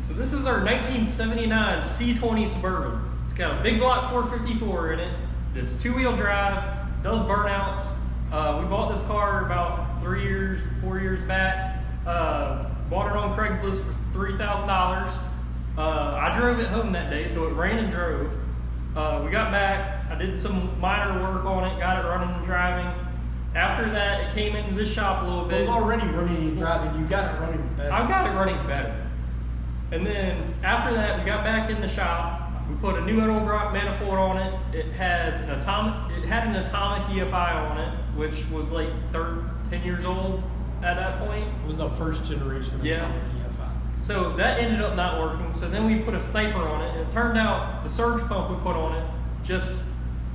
So this is our 1979 C20 Suburban. It's got a big block 454 in it. It's 2-wheel drive, does burnouts. We bought this car about 4 years back. Bought it on Craigslist for $3,000. I drove it home that day, so it ran and drove. We got back, I did some minor work on it, got it running and driving. After that, it came into this shop a little bit. It was already running and driving, you got it running better. I've got it running better. And then after that, we got back in the shop. We put a new Edelbrock manifold on it. It had an atomic EFI on it, which was like 10 years old at that point. It was a first generation atomic EFI. So that ended up not working. So then we put a sniper on it, and it turned out the surge pump we put on it just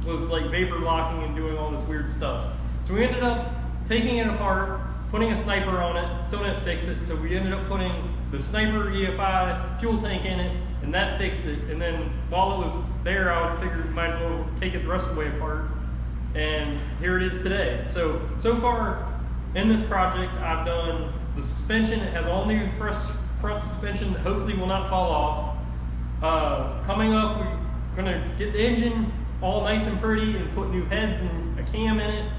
was like vapor locking and doing all this weird stuff. So we ended up taking it apart, putting a sniper on it, still didn't fix it. So we ended up putting the sniper EFI fuel tank in it, and that fixed it. And then while it was there, I figured might as well take it the rest of the way apart. And here it is today. So far in this project, I've done the suspension. It has all new front suspension that hopefully will not fall off. Coming up, we're gonna get the engine all nice and pretty and put new heads and a cam in it.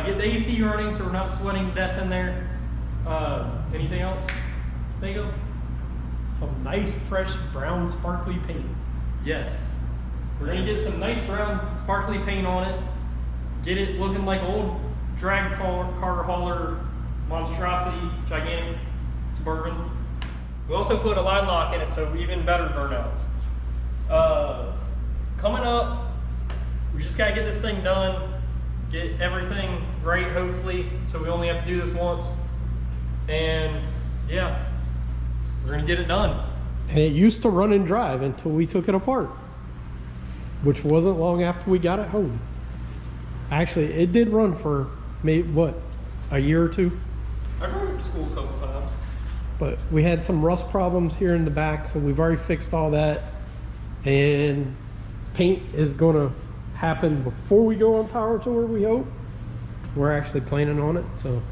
Get the AC running so we're not sweating to death in there. Anything else? There you go. Some nice, fresh, brown, sparkly paint. Yes. We're gonna get some nice brown, sparkly paint on it. Get it looking like old drag car hauler monstrosity, gigantic Suburban. We also put a line lock in it, so even better burnouts. Coming up, we just gotta get this thing done, get everything right, hopefully, so we only have to do this once. And yeah, we're gonna get it done. And it used to run and drive until we took it apart, which wasn't long after we got it home. Actually, it did run for maybe, what, a year or two? I drove it to school a couple times. But we had some rust problems here in the back, so we've already fixed all that. And paint is gonna happen before we go on power tour, we hope. We're actually planning on it, so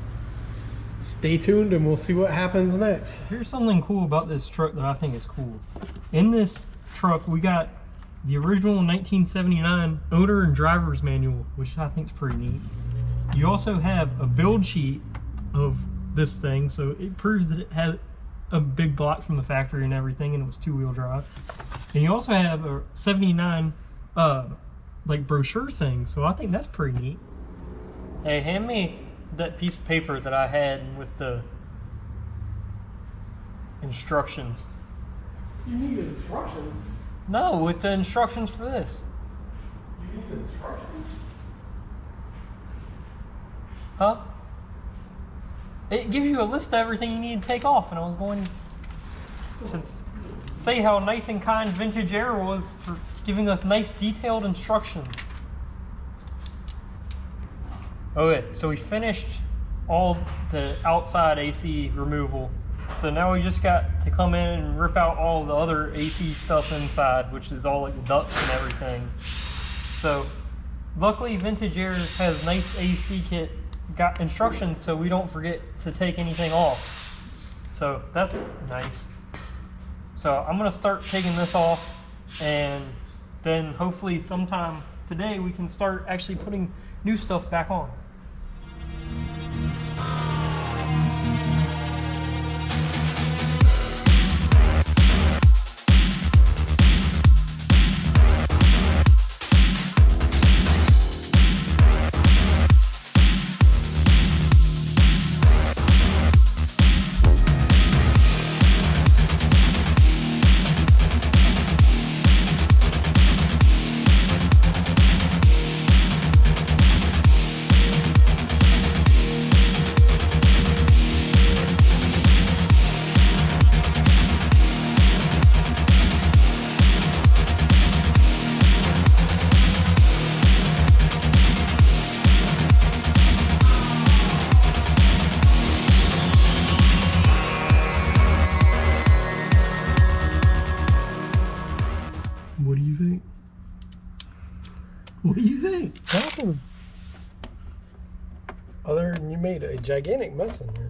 stay tuned and we'll see what happens next. Here's something cool about this truck that I think is cool. In this truck, we got the original 1979 owner and driver's manual, which I think is pretty neat. You also have a build sheet of this thing, so it proves that it had a big block from the factory and everything, and it was 2-wheel drive. And you also have a 79 like brochure thing, so I think that's pretty neat. Hey, hand me that piece of paper that I had with the instructions. You need instructions? No, with the instructions for this. You need instructions? Huh? It gives you a list of everything you need to take off, and I was going to say how nice and kind Vintage Air was for giving us nice detailed instructions. Okay, so we finished all the outside AC removal. So now we just got to come in and rip out all the other AC stuff inside, which is all like the ducts and everything. So luckily Vintage Air has nice AC kit, got instructions so we don't forget to take anything off. So that's nice. So I'm gonna start taking this off, and then hopefully sometime today we can start actually putting new stuff back on. What do you think? Nothing. Other than you made a gigantic mess in here.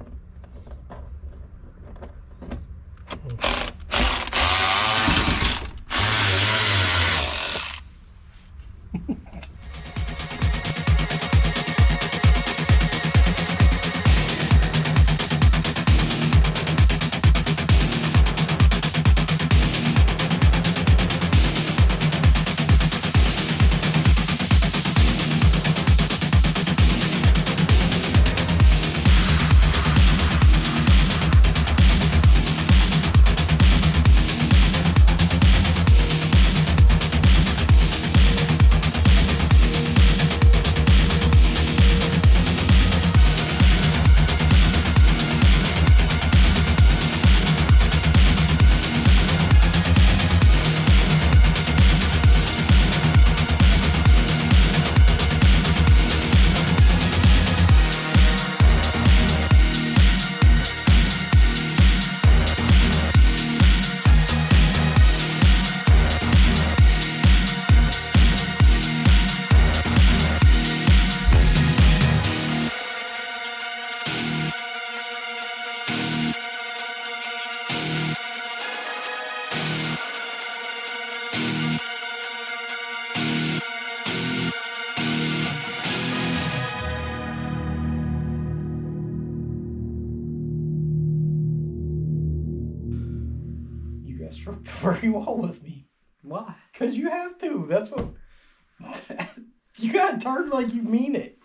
gotta stroke the furry wall with me. Why? Because you have to. That's what... You gotta turn like you mean it.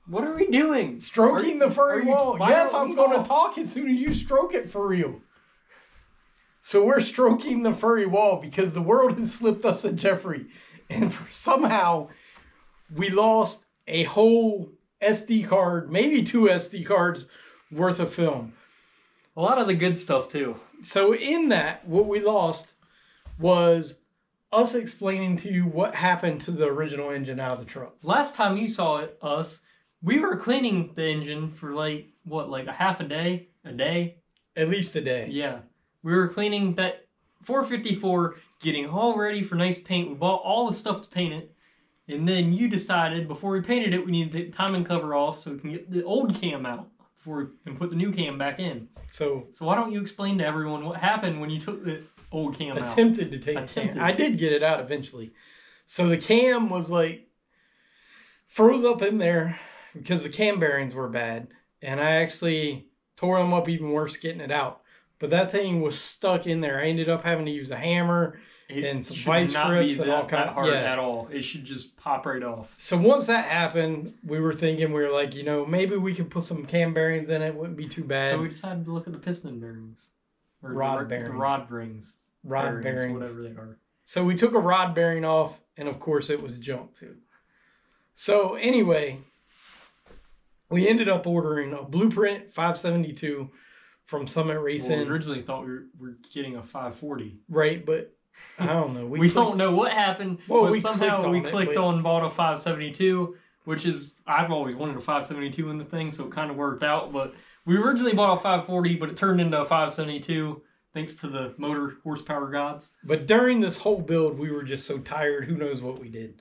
What are we doing? Stroking the furry wall. Yes, I'm going to talk as soon as you stroke it for real. So we're stroking the furry wall because the world has slipped us a Jeffrey. And somehow we lost a whole SD card, maybe 2 SD cards worth of film. A lot of the good stuff too. So in that, what we lost was us explaining to you what happened to the original engine out of the truck. Last time you saw us, we were cleaning the engine for like a half a day? A day? At least a day. Yeah. We were cleaning that 454, getting all ready for nice paint. We bought all the stuff to paint it. And then you decided, before we painted it, we needed to take the timing cover off so we can get the old cam out and put the new cam back in. So why don't you explain to everyone what happened when you took the old cam out? Attempted to take the cam. I did get it out eventually. So the cam was like, froze up in there because the cam bearings were bad. And I actually tore them up even worse getting it out. But that thing was stuck in there. I ended up having to use a hammer and some vice grips and all kinds. Hard at all. It should just pop right off. So once that happened, we were like, maybe we could put some cam bearings in it. Wouldn't be too bad. So we decided to look at the piston bearings. Or rod bearings. The rod rings. Rod bearings. Whatever they are. So we took a rod bearing off, and of course it was junk too. So anyway, we ended up ordering a Blueprint 572 from Summit Racing. Well, we originally thought we were getting a 540. Right, but I don't know. We don't know what happened, but somehow we clicked on and bought a 572, which is, I've always wanted a 572 in the thing, so it kind of worked out. But we originally bought a 540, but it turned into a 572, thanks to the motor horsepower gods. But during this whole build, we were just so tired, who knows what we did.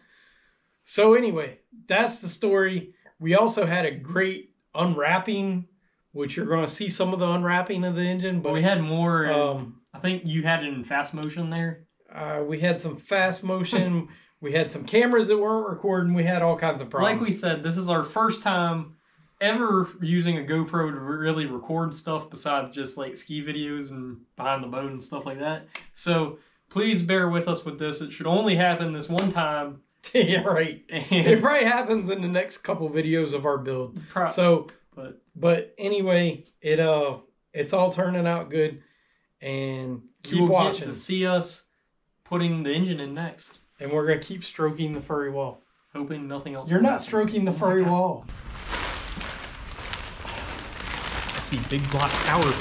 So anyway, that's the story. We also had a great unwrapping, which you're going to see some of the unwrapping of the engine. But we had more, I think you had it in fast motion there. We had some fast motion. We had some cameras that weren't recording. We had all kinds of problems. Like we said, this is our first time ever using a GoPro to really record stuff besides just like ski videos and behind the boat and stuff like that. So please bear with us with this. It should only happen this one time. Yeah, right. It probably happens in the next couple videos of our build. But anyway, it's all turning out good, and keep watching. Get to see us putting the engine in next, and we're gonna keep stroking the furry wall. Hoping nothing else. You're not stroking the furry wall. I see big black tower.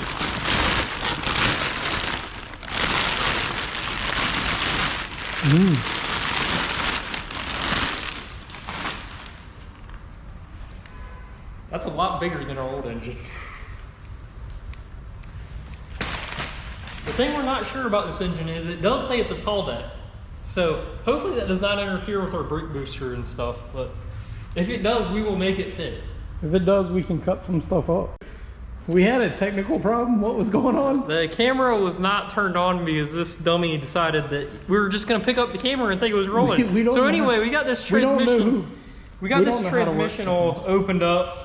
That's a lot bigger than our old engine. The thing we're not sure about this engine is it does say it's a tall deck. So hopefully that does not interfere with our brake booster and stuff, but if it does, we will make it fit. If it does, we can cut some stuff up. We had a technical problem. What was going on? The camera was not turned on because this dummy decided that we were just going to pick up the camera and think it was rolling. We got this transmission. We got this transmission all opened up.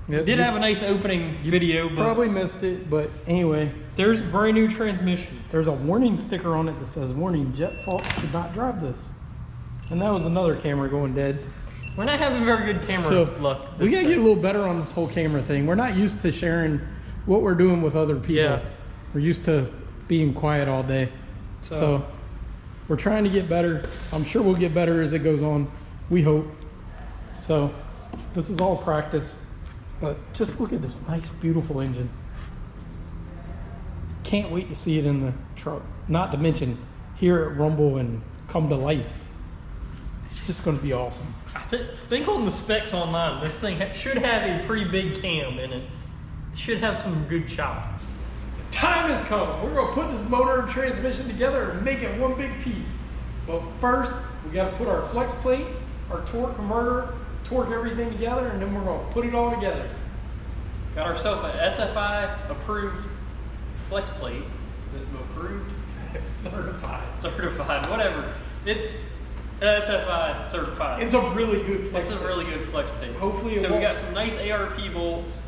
It did have a nice opening video, but probably missed it, but anyway. There's a brand new transmission. There's a warning sticker on it that says, "Warning, Jet Falk should not drive this." And that was another camera going dead. We're not having very good camera luck. We gotta get a little better on this whole camera thing. We're not used to sharing what we're doing with other people. Yeah. We're used to being quiet all day. So we're trying to get better. I'm sure we'll get better as it goes on. We hope. So this is all practice. But just look at this nice, beautiful engine. Can't wait to see it in the truck. Not to mention, hear it rumble and come to life. It's just going to be awesome. I think on the specs online, this thing should have a pretty big cam in it. It should have some good chops. The time has come. We're going to put this motor and transmission together and make it one big piece. But first, we got to put our flex plate, our torque converter, torque everything together, and then we're going to put it all together. Got ourselves an SFI approved flex plate. Is it approved? Certified, whatever. It's SFI certified. It's a really good flex plate. It's a really good flex plate. Hopefully it won't. We got some nice ARP bolts.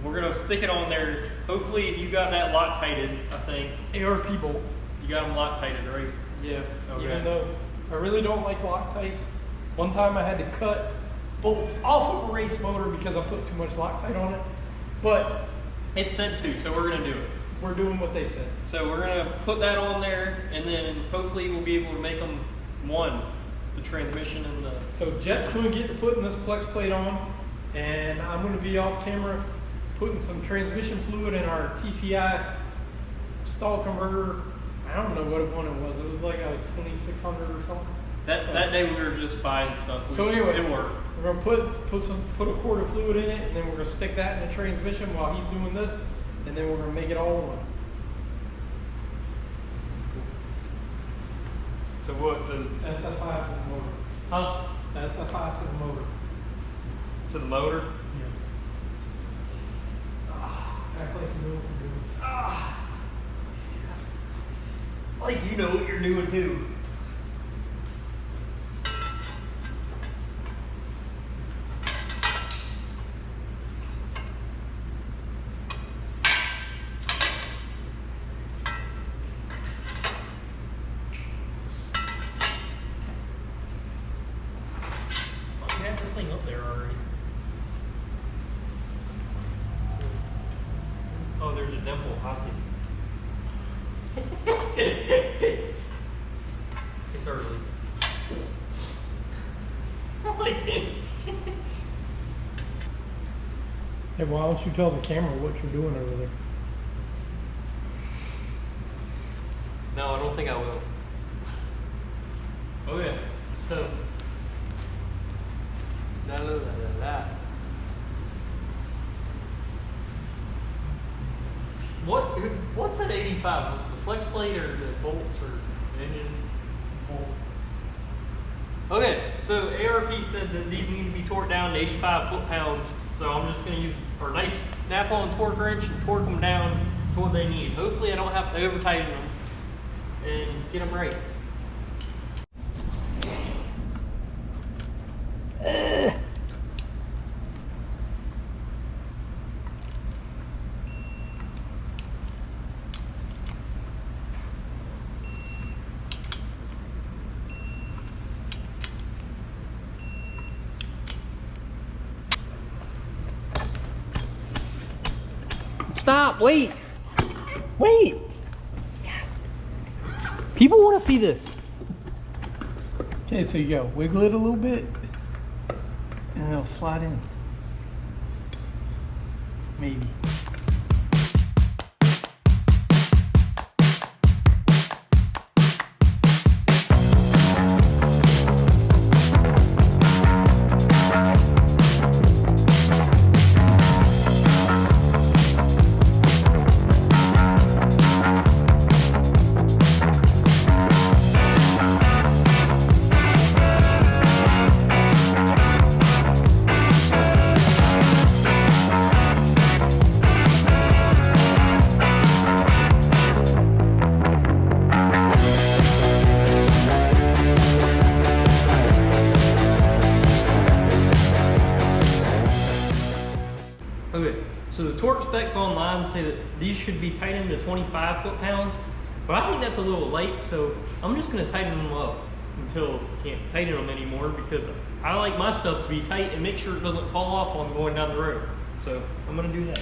We're gonna stick it on there. Hopefully you got that Loctited, I think. ARP bolts. You got them Loctited, right? Yeah. Okay. Even though I really don't like Loctite. One time I had to cut bolts off of a race motor because I put too much Loctite on it. But it's said to, so we're gonna do it. We're doing what they said. So we're gonna put that on there, and then hopefully we'll be able to make them one, the transmission and the. So Jet's gonna get to putting this flex plate on, and I'm gonna be off camera putting some transmission fluid in our TCI stall converter. I don't know what one it was. It was like a 2600 or something. That day we were just buying stuff. So anyway, it worked. We're gonna put a quart of fluid in it, and then we're gonna stick that in the transmission while he's doing this, and then we're gonna make it all one. So what does SF5 to the motor. huh? SF5 to the motor. To the motor? Yes. Act like you know what you're doing. Like you know what you're doing too. I have this thing up there already. Oh, there's a dimple. I see. It's early. Hey, why don't you tell the camera what you're doing over there? No, I don't think I will. Oh yeah. So. What's that 85? Was it the flex plate or the bolts or the engine? Okay, so ARP said that these need to be torqued down to 85 foot-pounds. So I'm just going to use a nice snap-on torque wrench and torque them down to what they need. Hopefully I don't have to over-tighten them and get them right. Stop, wait. Wait. People want to see this. Okay, so you go wiggle it a little bit, and it'll slide in. Maybe. Okay, so the torque specs online say that these should be tightened to 25 foot-pounds, but I think that's a little light, so I'm just gonna tighten them up until I can't tighten them anymore because I like my stuff to be tight and make sure it doesn't fall off while I'm going down the road. So I'm gonna do that.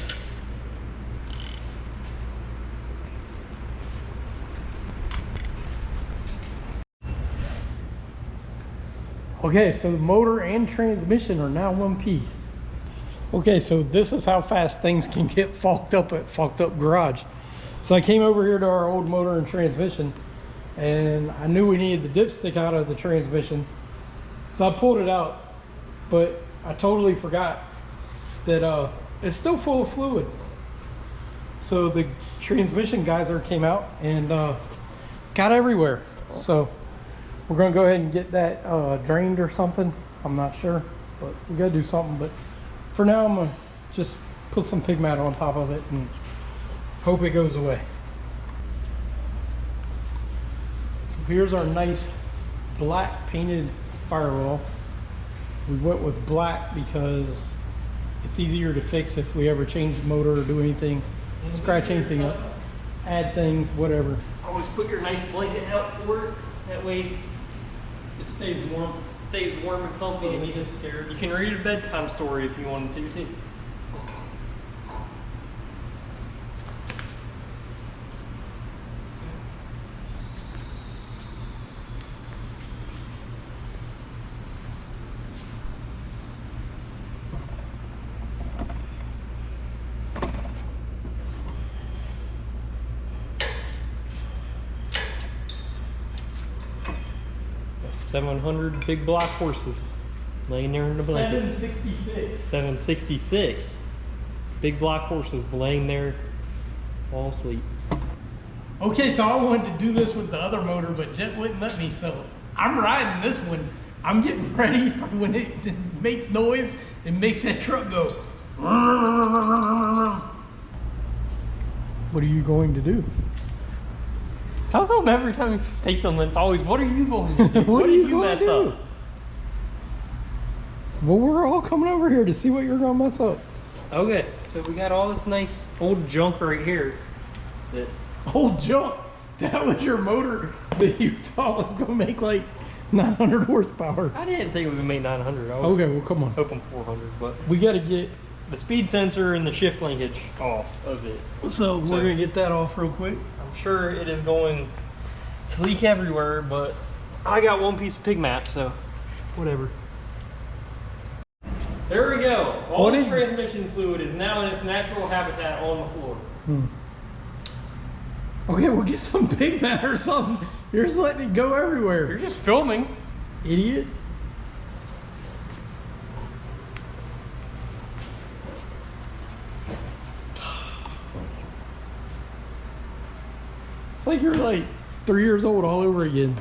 Okay, so the motor and transmission are now one piece. Okay, so this is how fast things can get FALK'D up at FALK'D Up Garage. So I came over here to our old motor and transmission, and I knew we needed the dipstick out of the transmission. So I pulled it out, but I totally forgot that it's still full of fluid. So the transmission geyser came out and got everywhere. So we're gonna go ahead and get that drained or something. I'm not sure, but we gotta do something. But for now, I'm gonna just put some pig mat on top of it and hope it goes away. So here's our nice black painted firewall. We went with black because it's easier to fix if we ever change the motor or do anything, scratch anything up, add things, whatever. Always put your nice blanket out for it. That way It stays warm. it stays warm and comfy. Doesn't And get scared. you can read a bedtime story if you wanted to too. That's 700 big block horses laying there in the blanket. 766. 766 big block horses laying there all asleep. Okay, so I wanted to do this with the other motor, but Jet wouldn't let me, so I'm riding this one. I'm getting ready for when it makes noise and makes that truck go. What are you going to do? How come every time you take something, it's always, what are you going to do? What are you did going to do? Well, we're all coming over here to see what you're going to mess up. Okay, so we got all this nice old junk right here that Old junk. That was your motor that you thought was going to make like 900 horsepower. I didn't think we would make 900. I was Okay, well, come on. hoping 400, but We got to get, the speed sensor and the shift linkage off of it. so we're going to get that off real quick. I'm sure it is going to leak everywhere, but I got one piece of pig map, so whatever. There we go. All What the is- transmission fluid is now in its natural habitat on the floor. Okay, we'll get some big mat or something. You're just letting it go You're everywhere. just filming. Idiot. It's like you're like 3 years old all over again.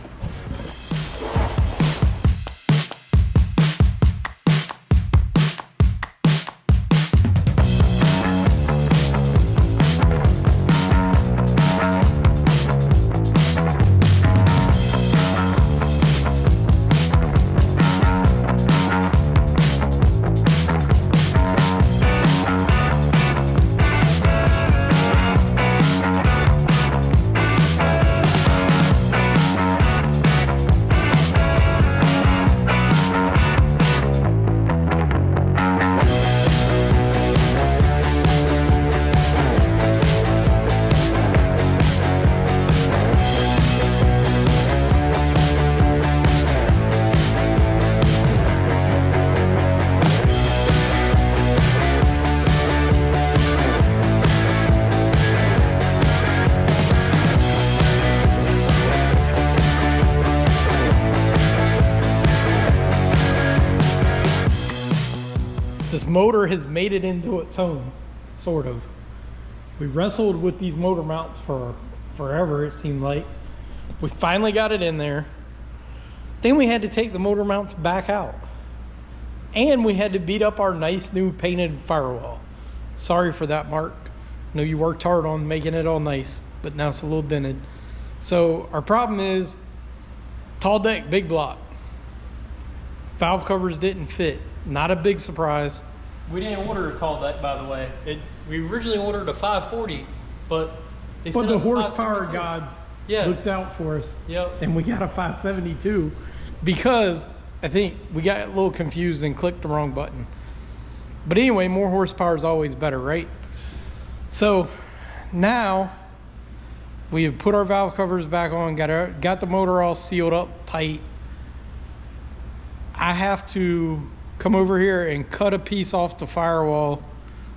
This motor has made it into its own, sort of. We wrestled with these motor mounts for forever, it seemed like. We finally got it in there. Then we had to take the motor mounts back out. And we had to beat up our nice new painted firewall. Sorry for that, Mark. I know you worked hard on making it all nice, but now it's a little dented. So our problem is tall deck, big block. Valve covers didn't fit. Not a big surprise. We didn't order a tall deck, by the way. We originally ordered a 540, but they But sent the us a horsepower 572. gods looked out for us. Yep. And we got a 572 because I think we got a little confused and clicked the wrong button. But anyway, more horsepower is always better, right? So now we have put our valve covers back on, got the motor all sealed up tight. I have to come over here and cut a piece off the firewall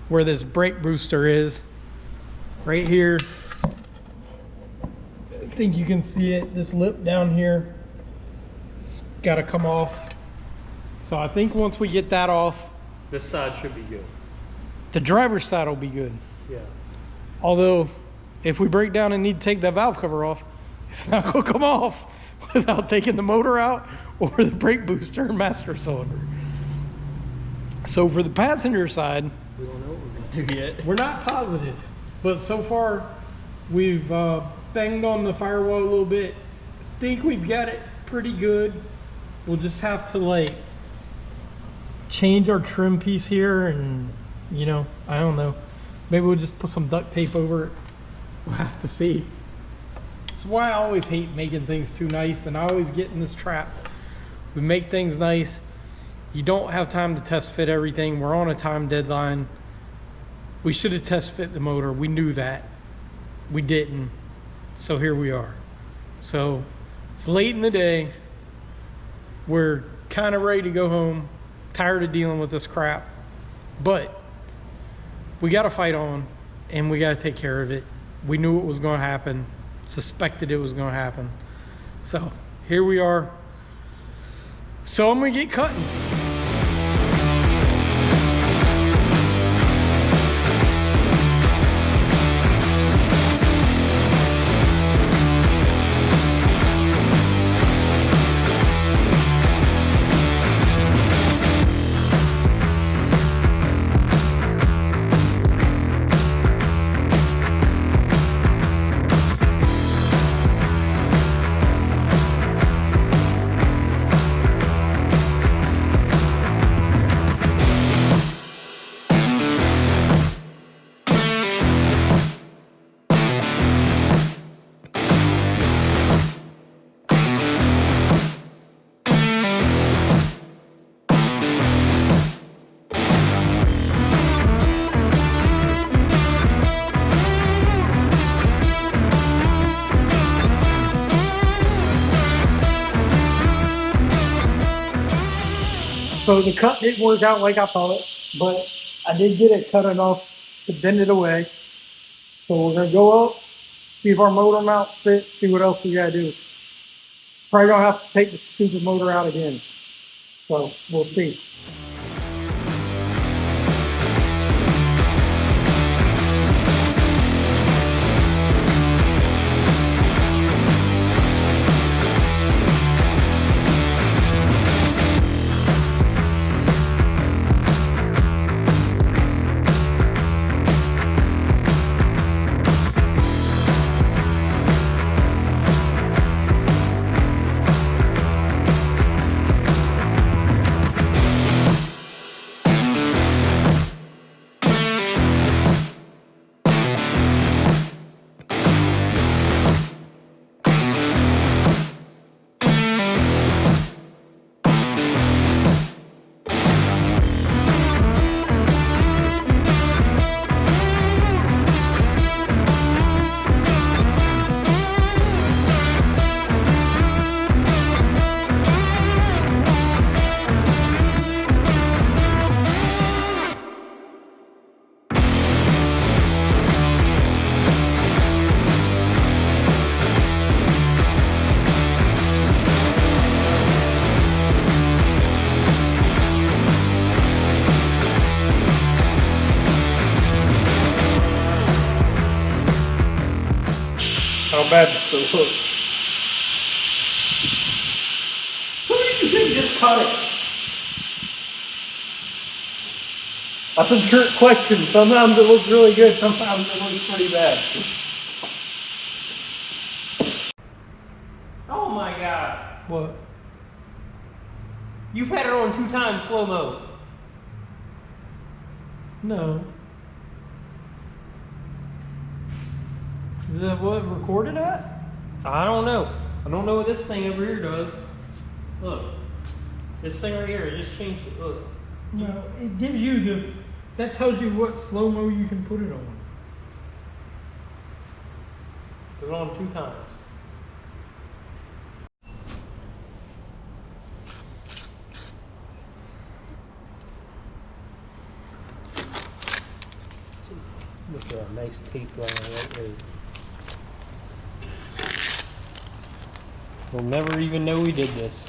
where this brake booster is. Right here. I think you can see it, this lip down here. It's got to come off. So I think once we get that off, This side should be good. the driver's side will be good. Yeah. Although, if we break down and need to take that valve cover off, it's not going to come off without taking the motor out or the brake booster and master cylinder. So for the passenger side, We don't know what we're going to do yet. we're not positive, but so far we've banged on the firewall a little bit. Think we've got it pretty good. We'll just have to like change our trim piece here, and you know, I don't know. Maybe we'll just put some duct tape over it. We'll have to see. That's why I always hate making things too nice, and I always get in this trap. We make things nice. You don't have time to test fit everything. We're on a time deadline. We should have test fit the motor. We knew that. We didn't. So here we are. So it's late in the day. We're kind of ready to go home. Tired of dealing with this crap. But we got to fight on, and we got to take care of it. We knew it was going to happen. Suspected it was going to happen. So here we are. So I'm going to get cutting. So the cut didn't work out like I thought, but I did get it cut enough to bend it away. So we're gonna go up, see if our motor mounts fit, see what else we gotta do. Probably gonna have to take the stupid motor out again. So we'll see. How bad does it look? Who do you think just cut it? That's a trick question. Sometimes it looks really good, sometimes it looks pretty bad. Oh my God. What? You've had it on 2 times slow-mo. No. Is that what it recorded at? I don't know. I don't know what this thing over here does. Look. This thing right here, I just changed it. Look. No, it gives you the, that tells you what slow-mo you can put it on. Put it on 2 times. Look at that nice tape line right there. We'll never even know we did this.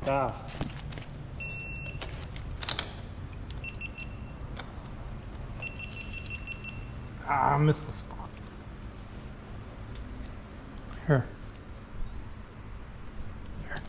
Ah. Ah, I missed the spot. Here. Here.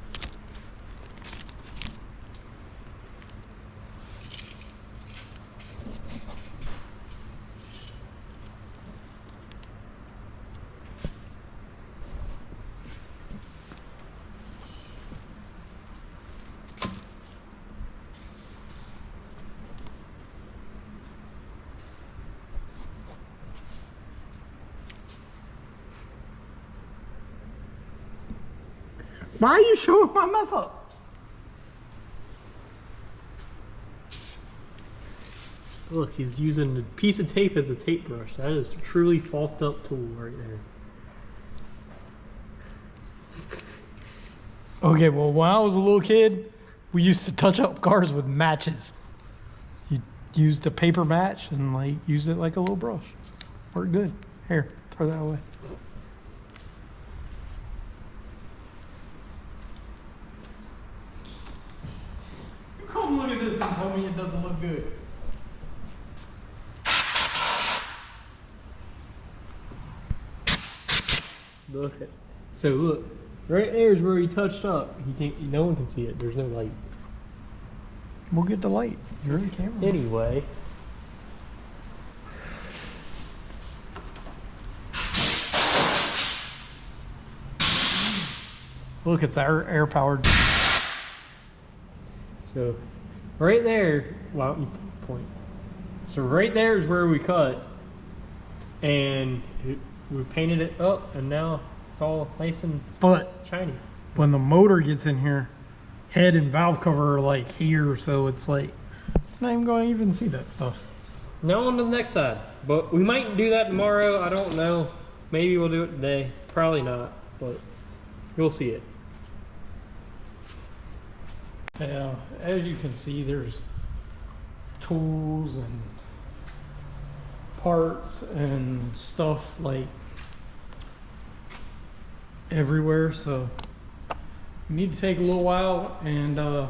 Why are you showing my mess ups? Look, he's using a piece of tape as a tape brush. That is a truly FALK'D up tool right there. Okay, well, when I was a little kid, we used to touch up cars with matches. You used a paper match and like use it like a little brush. Worked good. Here, throw that away. You come look at this and tell me it doesn't look good. Look at, so look, right there is where he touched up. He can't. No one can see it. There's no light. We'll get the light. You're in the camera. Anyway. Look, it's air powered. So, right there. Well, you point. So right there is where we cut, and we painted it up, and now it's all nice and shiny. When the motor gets in here, head and valve cover are like here, so it's like not even going to even see that stuff. Now on to the next side, but we might do that tomorrow. I don't know. Maybe we'll do it today. Probably not, but you'll see it. Yeah, as you can see, there's tools and parts and stuff like everywhere, so we need to take a little while and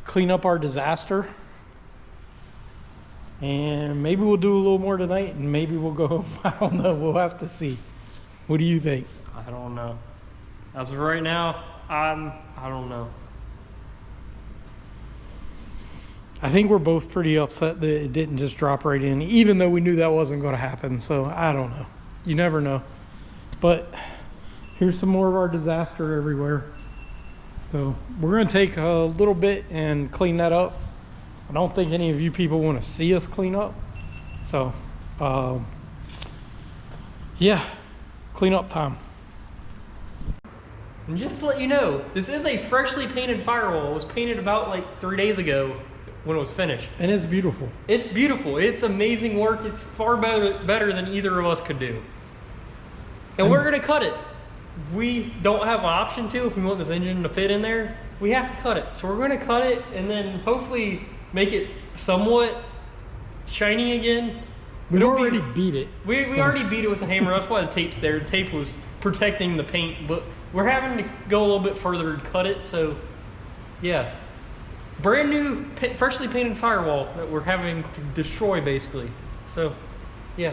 clean up our disaster, and maybe we'll do a little more tonight and maybe we'll go home. I don't know, we'll have to see. What do you think? I don't know. As of right now, I don't know. I think we're both pretty upset that it didn't just drop right in, even though we knew that wasn't going to happen. So I don't know. You never know. But here's some more of our disaster everywhere. So we're going to take a little bit and clean that up. I don't think any of you people want to see us clean up. So, yeah, clean up time. And just to let you know, this is a freshly painted Firewall. It was painted about like 3 days ago when it was finished. And it's beautiful. It's beautiful. It's amazing work. It's far better than either of us could do. And we're going to cut it. We don't have an option to if we want this engine to fit in there. We have to cut it. So we're going to cut it and then hopefully make it somewhat shiny again. We already beat it. We already beat it with the hammer. That's why the tape's there. The tape was protecting the paint, but we're having to go a little bit further and cut it. So yeah, brand new, freshly painted Firewall that we're having to destroy basically. So yeah.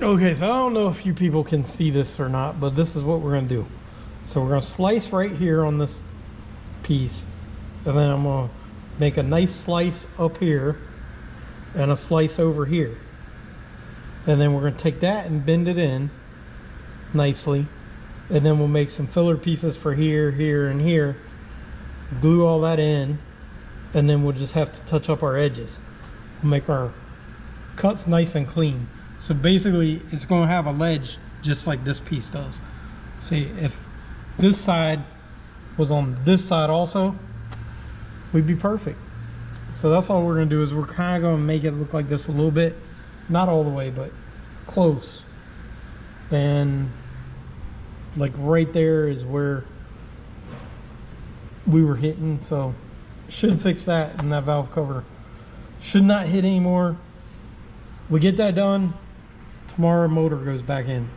Okay, so I don't know if you people can see this or not, but this is what we're going to do. So we're going to slice right here on this piece, and then I'm going to make a nice slice up here and a slice over here. And then we're going to take that and bend it in nicely. And then we'll make some filler pieces for here, here, and here. Glue all that in, and then we'll just have to touch up our edges. We'll make our cuts nice and clean. So basically, it's going to have a ledge just like this piece does. See, if this side was on this side also, we'd be perfect. So that's all we're going to do is we're kind of going to make it look like this a little bit. Not all the way, but close. And like right there is where we were hitting. So should fix that, and that valve cover should not hit anymore. We get that done. Tomorrow motor goes back in.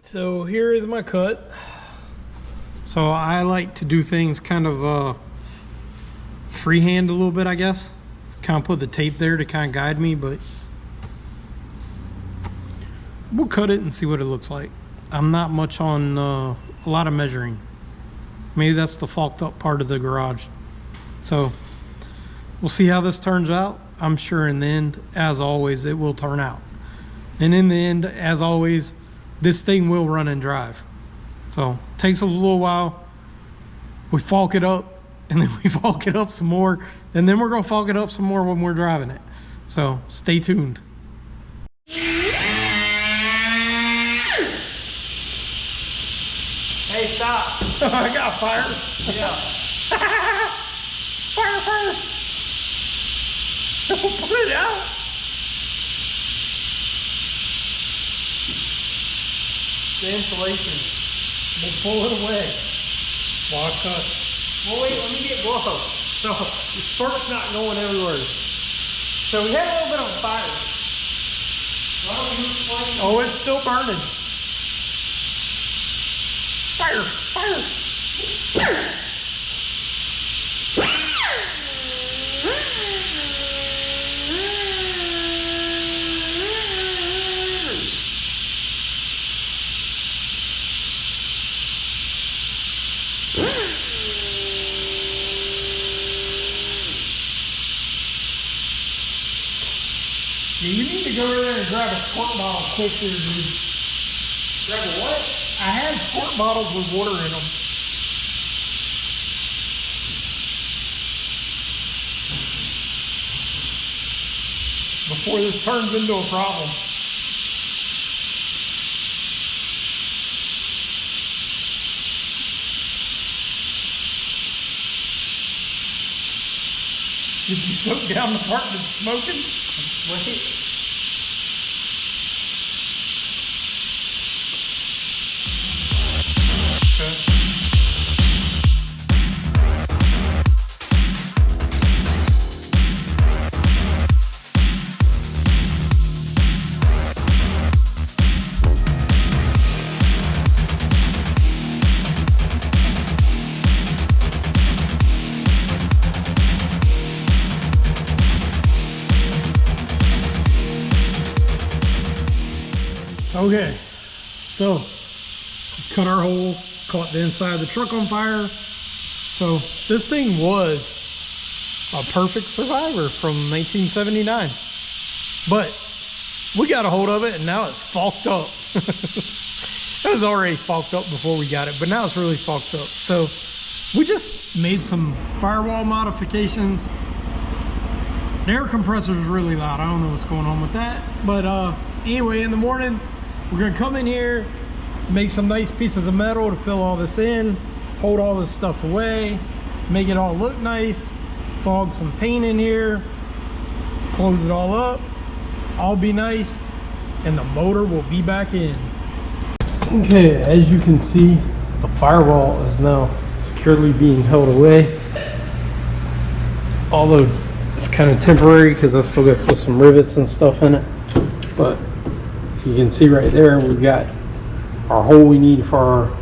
So here is my cut. So I like to do things kind of freehand a little bit, I guess. Kind of put the tape there to kind of guide me, but we'll cut it and see what it looks like. I'm not much on a lot of measuring. Maybe that's the FALK'D up part of the garage. So we'll see how this turns out. I'm sure in the end, as always, it will turn out. And in the end, as always, this thing will run and drive. So it takes a little while. We FALK it up, and then we FALK it up some more, and then we're gonna FALK it up some more when we're driving it. So stay tuned. Hey, stop. I got fire. Yeah. Fire, fire. Put it out. The insulation. We'll pull it away. While I cut. Well, wait, let me get gloves. So the spark's not going everywhere. So we had a little bit of fire. Why don't you explain? Oh, it's still burning. Fire, fire. Yeah, you need to go over there and grab a squirt bottle quick here, dude. Grab a what? I had squirt bottles with water in them. Before this turns into a problem. Did you soak down the part that's smoking? Wait. Okay, so cut our hole, caught the inside of the truck on fire. So this thing was a perfect survivor from 1979, but we got a hold of it and now it's falked up. It was already falked up before we got it, but now it's really falked up. So we just made some firewall modifications. The air compressor is really loud. I don't know what's going on with that, but anyway, in the morning we're gonna come in here, make some nice pieces of metal to fill all this in, hold all this stuff away, make it all look nice, fog some paint in here, close it all up, all be nice, and the motor will be back in. Okay, as you can see, the firewall is now securely being held away, although it's kind of temporary because I still got to put some rivets and stuff in it. But you can see right there, we've got our hole we need for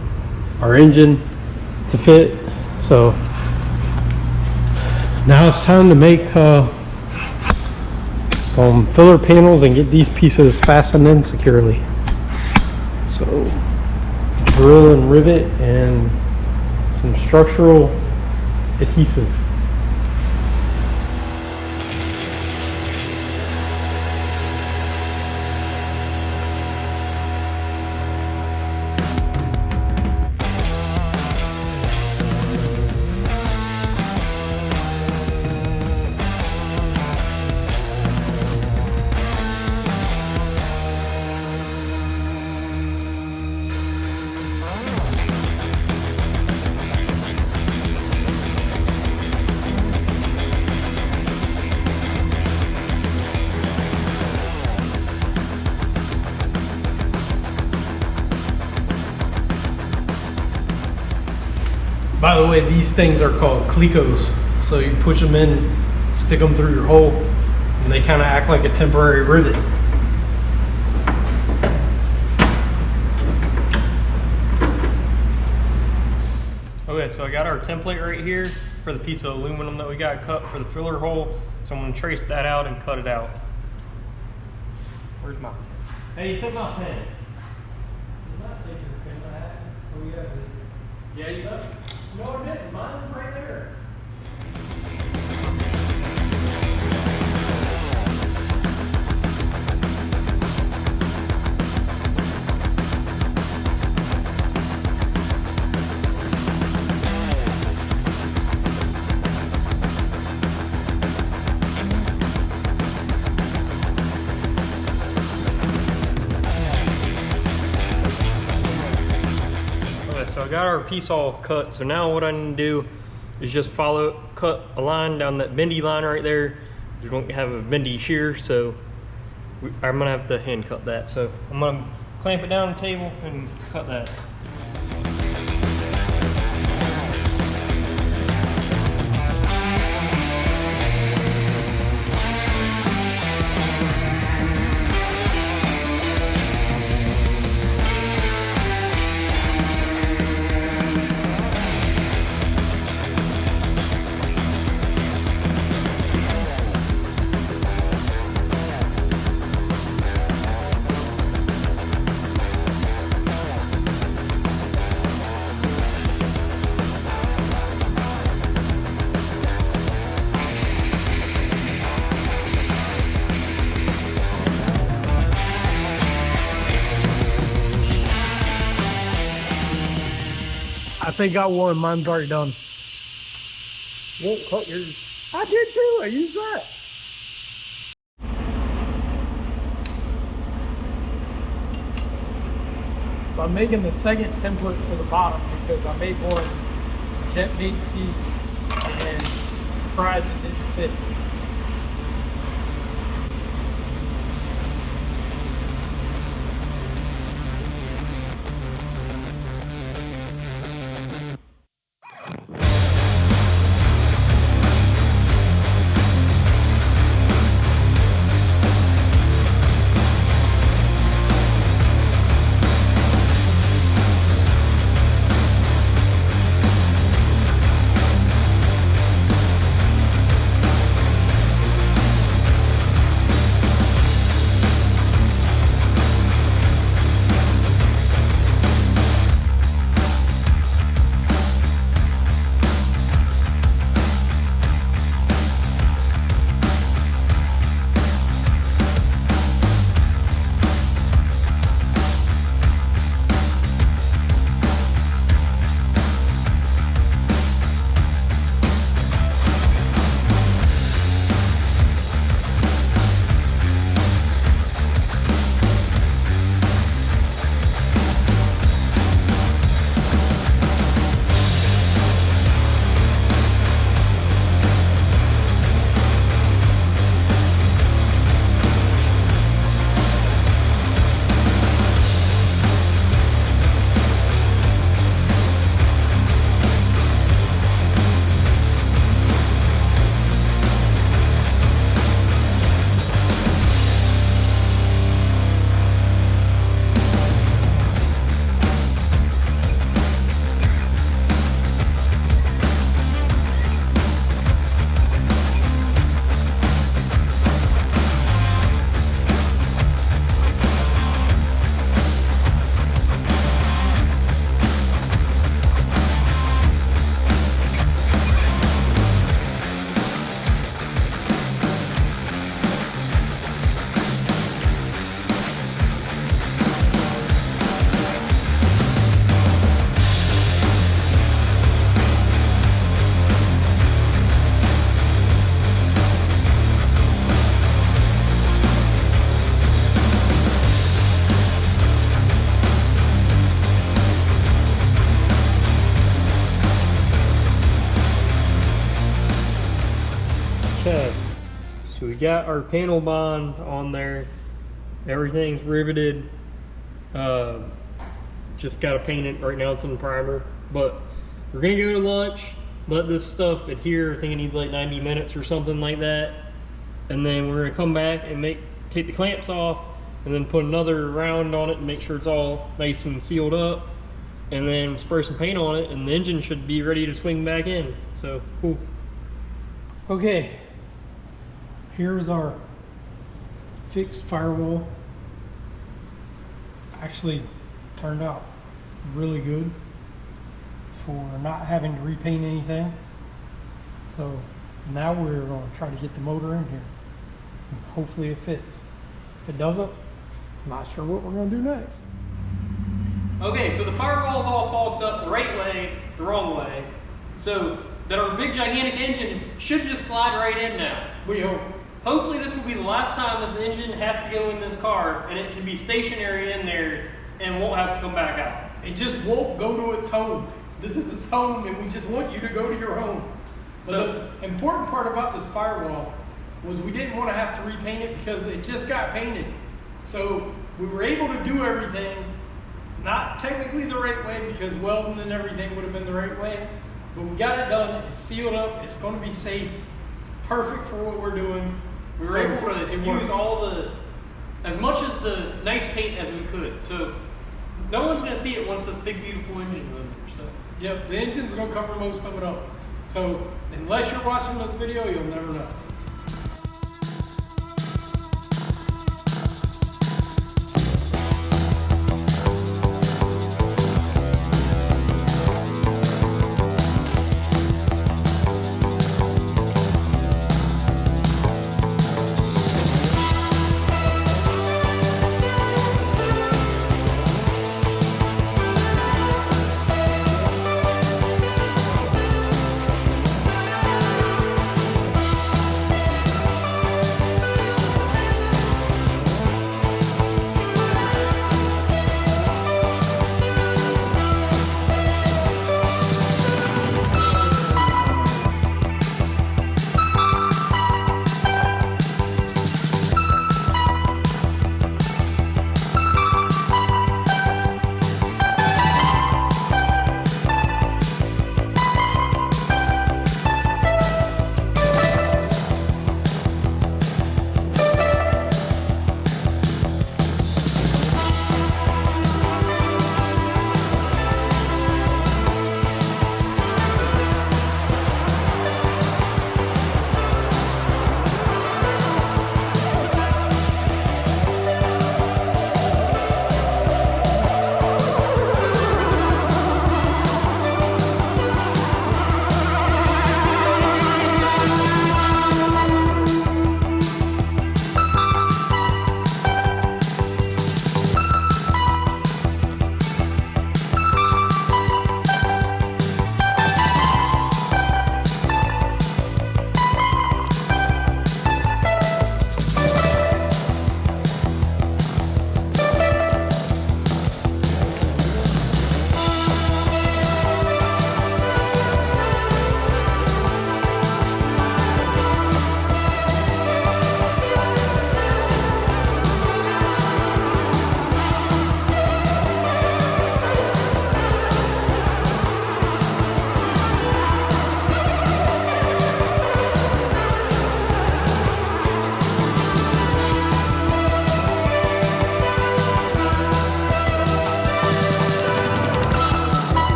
our engine to fit. So now it's time to make some filler panels and get these pieces fastened in securely. So drill and rivet and some structural adhesive. By the way, these things are called clecos. So you push them in, stick them through your hole, and they kind of act like a temporary rivet. Okay, so I got our template right here for the piece of aluminum that we got cut for the filler hole. So I'm gonna trace that out and cut it out. Where's my? Hey, you took my pen. Did not take your pen back. Oh, yeah, Yeah, you took. no, it didn't. Mine was right there. so I got our piece all cut. So now what I need to do is just cut a line down that bendy line right there. You don't have a bendy shear, so I'm gonna have to hand cut that. So I'm gonna clamp it down on the table and cut that. I think I won. Mine's already done. You won't cut yours. I did too. I used that. So I'm making the second template for the bottom because I made one jet made piece and surprised it didn't fit. Okay, so we got our panel bond on there. Everything's riveted. Just got to paint it. Right now it's in primer. But we're going to go to lunch, let this stuff adhere. I think it needs like 90 minutes or something like that. And then we're going to come back and take the clamps off and then put another round on it and make sure it's all nice and sealed up. And then spray some paint on it and the engine should be ready to swing back in. So, cool. Okay, here's our fixed firewall. Actually turned out really good for not having to repaint anything. So now we're going to try to get the motor in here. Hopefully it fits. If it doesn't, I'm not sure what we're going to do next. Okay, so the firewall's all fogged up the right way, the wrong way. So that our big gigantic engine should just slide right in now. We hope. Hopefully this will be the last time this engine has to go in this car and it can be stationary in there and won't have to come back out. It just won't go to its home. This is its home, and we just want you to go to your home. But So the important part about this firewall was we didn't want to have to repaint it because it just got painted. So we were able to do everything, not technically the right way because welding and everything would have been the right way, but we got it done, it's sealed up, it's going to be safe, it's perfect for what we're doing. we were So able to it use works. all as much as the nice paint as we could. So no one's gonna see it once this big beautiful engine's in there. So Yep, the engine's going to cover most of it up. So unless you're watching this video, you'll never know.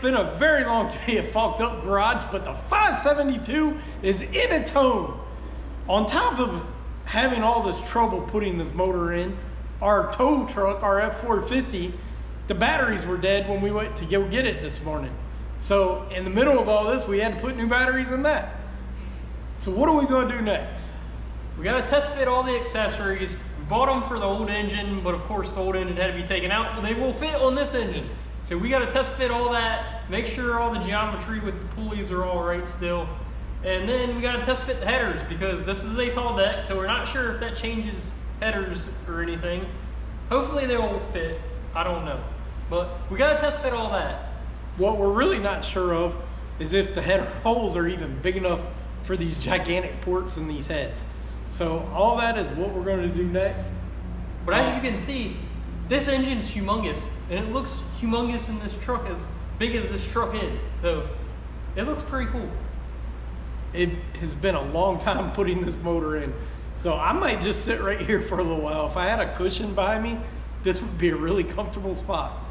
It's been a very long day at FALK'D Garage, but the 572 is in its home. On top of having all this trouble putting this motor in, our tow truck, our F450, the batteries were dead when we went to go get it this morning. So in the middle of all this, we had to put new batteries in that. So what are we going to do next? we gotta test fit all the accessories. We bought them for the old engine, but of course the old engine had to be taken out, but they will fit on this engine. So we gotta test fit all that, make sure all the geometry with the pulleys are all right still. And then we gotta test fit the headers because this is a tall deck, so we're not sure if that changes headers or anything. Hopefully they won't fit, I don't know. But we gotta test fit all that. What we're really not sure of is if the header holes are even big enough for these gigantic ports in these heads. So all that is what we're going to do next. But as you can see, this engine's humongous, and it looks humongous in this truck, as big as this truck is. So it looks pretty cool. It has been a long time putting this motor in. So I might just sit right here for a little while. If I had a cushion behind me, this would be a really comfortable spot.